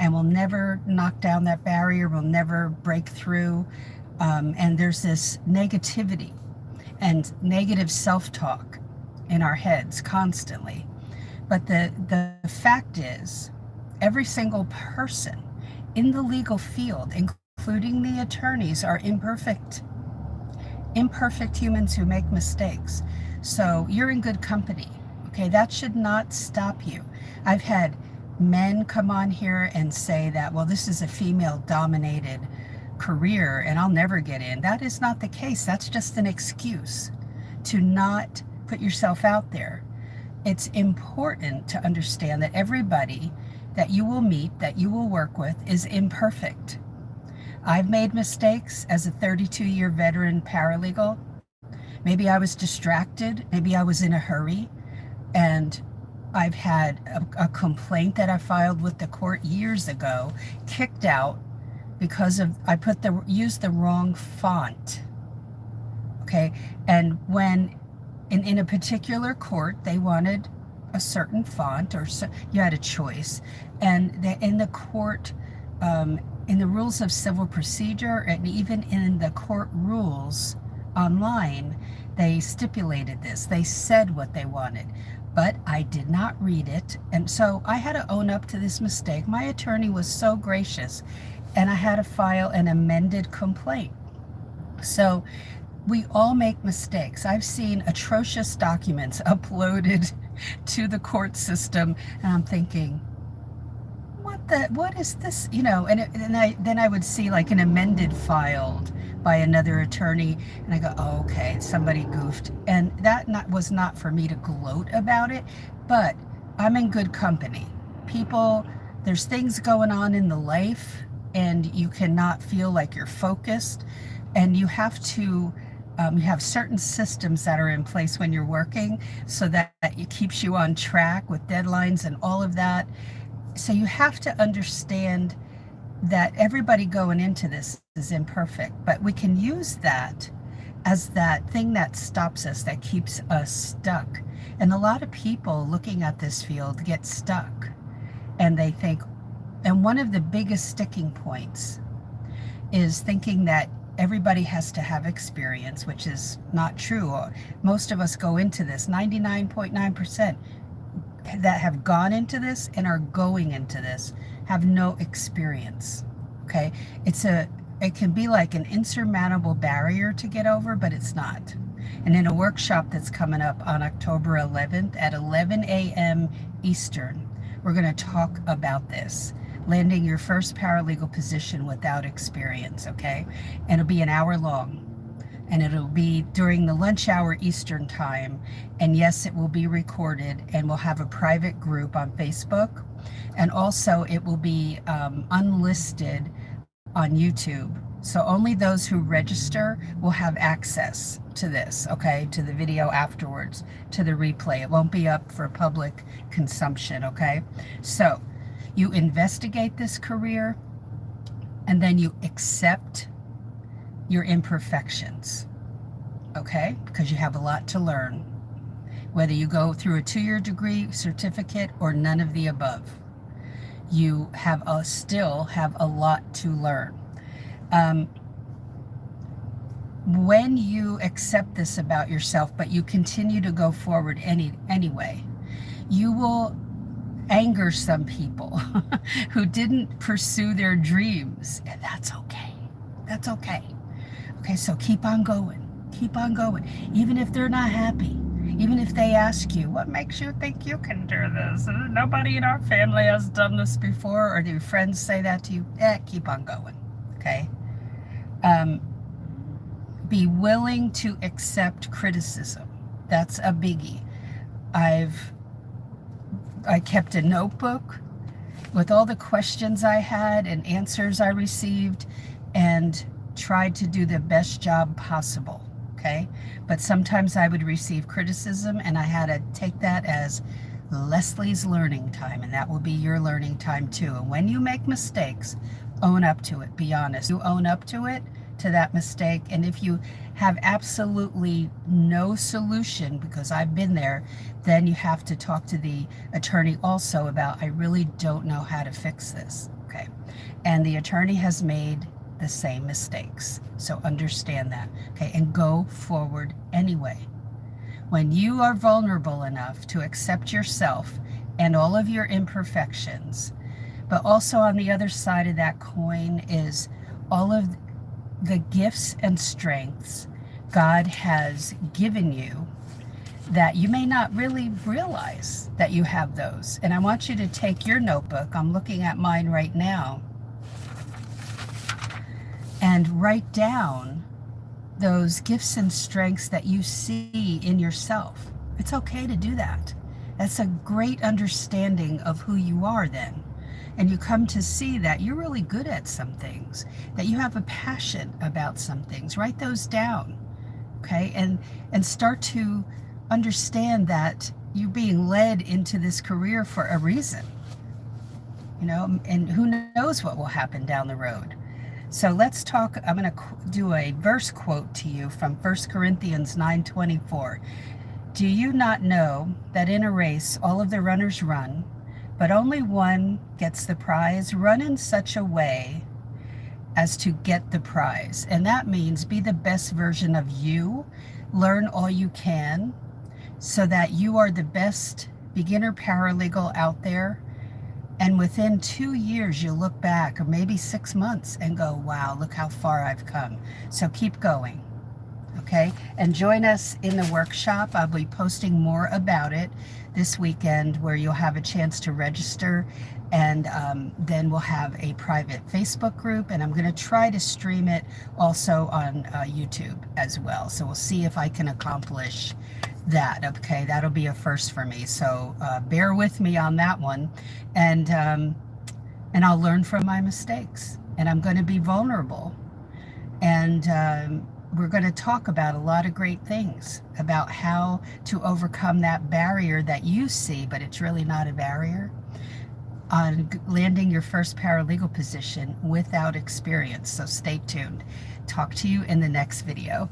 and we'll never knock down that barrier, we'll never break through. And there's this negativity and negative self-talk in our heads constantly. But the fact is, every single person in the legal field, including the attorneys, are imperfect humans who make mistakes. So you're in good company. Okay, that should not stop you. I've had men come on here and say that, well, this is a female-dominated career and I'll never get in. That is not the case. That's just an excuse to not put yourself out there. It's important to understand that everybody that you will meet, that you will work with, is imperfect. I've made mistakes as a 32-year veteran paralegal. Maybe I was distracted. Maybe I was in a hurry. And I've had a complaint that I filed with the court years ago kicked out because of I used the wrong font. Okay, and when in a particular court they wanted a certain font, or you had a choice, and in the court, in the rules of civil procedure, and even in the court rules online, they stipulated this. They said what they wanted, but I did not read it, and so I had to own up to this mistake. My attorney was so gracious, and I had to file an amended complaint. So we all make mistakes. I've seen atrocious documents uploaded to the court system, and I'm thinking, what is this? You know, and then I would see like an amended filed by another attorney, and I go, oh, okay, somebody goofed. And that was not for me to gloat about it, but I'm in good company. People, there's things going on in the life, and you cannot feel like you're focused, and you have to you have certain systems that are in place when you're working so that it keeps you on track with deadlines and all of that. So you have to understand that everybody going into this is imperfect, but we can use that as that thing that stops us, that keeps us stuck. And a lot of people looking at this field get stuck, and they think, and one of the biggest sticking points is thinking that everybody has to have experience, which is not true. Most of us go into this, 99.9% that have gone into this and are going into this have no experience. Okay, it can be like an insurmountable barrier to get over, but it's not. And in a workshop that's coming up on October 11th at 11 a.m. Eastern, we're going to talk about this. Landing your first paralegal position without experience, okay? And it'll be an hour long. And it'll be during the lunch hour Eastern time. And yes, it will be recorded, and we'll have a private group on Facebook. And also it will be unlisted on YouTube. So only those who register will have access to this, okay? To the video afterwards, to the replay. It won't be up for public consumption, okay? So you investigate this career, and then you accept your imperfections, okay? Because you have a lot to learn, whether you go through a 2-year degree, certificate, or none of the above. You still have a lot to learn. When you accept this about yourself, but you continue to go forward anyway, you will anger some people who didn't pursue their dreams, and that's okay. That's okay. Okay, so keep on going. Keep on going. Even if they're not happy, even if they ask you, what makes you think you can do this? Nobody in our family has done this before, or do your friends say that to you? Keep on going, okay? Be willing to accept criticism. That's a biggie. I kept a notebook with all the questions I had and answers I received, and tried to do the best job possible, okay? But sometimes I would receive criticism, and I had to take that as Leslie's learning time, and that will be your learning time too. And when you make mistakes, own up to it. Be honest. You own up to it, to that mistake, and if you have absolutely no solution, because I've been there, then you have to talk to the attorney also about, I really don't know how to fix this. Okay. And the attorney has made the same mistakes. So understand that. Okay. And go forward anyway. When you are vulnerable enough to accept yourself and all of your imperfections, but also on the other side of that coin is all of the gifts and strengths God has given you that you may not really realize that you have those. And I want you to take your notebook, I'm looking at mine right now, and write down those gifts and strengths that you see in yourself. It's okay to do that. That's a great understanding of who you are then. And you come to see that you're really good at some things, that you have a passion about some things. Write those down, okay? And start to understand that you're being led into this career for a reason, you know, and who knows what will happen down the road. So let's talk. I'm going to do a verse quote to you from 1 Corinthians 9:24. Do you not know that in a race all of the runners run, but only one gets the prize? Run in such a way as to get the prize. And that means be the best version of you. Learn all you can so that you are the best beginner paralegal out there. And within 2 years, you'll look back, or maybe 6 months, and go, wow, look how far I've come. So keep going. Okay, and join us in the workshop. I'll be posting more about it this weekend, where you'll have a chance to register, and then we'll have a private Facebook group, and I'm going to try to stream it also on YouTube as well. So we'll see if I can accomplish that. Okay, that'll be a first for me. So bear with me on that one, and I'll learn from my mistakes, and I'm going to be vulnerable, and we're going to talk about a lot of great things about how to overcome that barrier that you see, but it's really not a barrier, on landing your first paralegal position without experience. So stay tuned. Talk to you in the next video.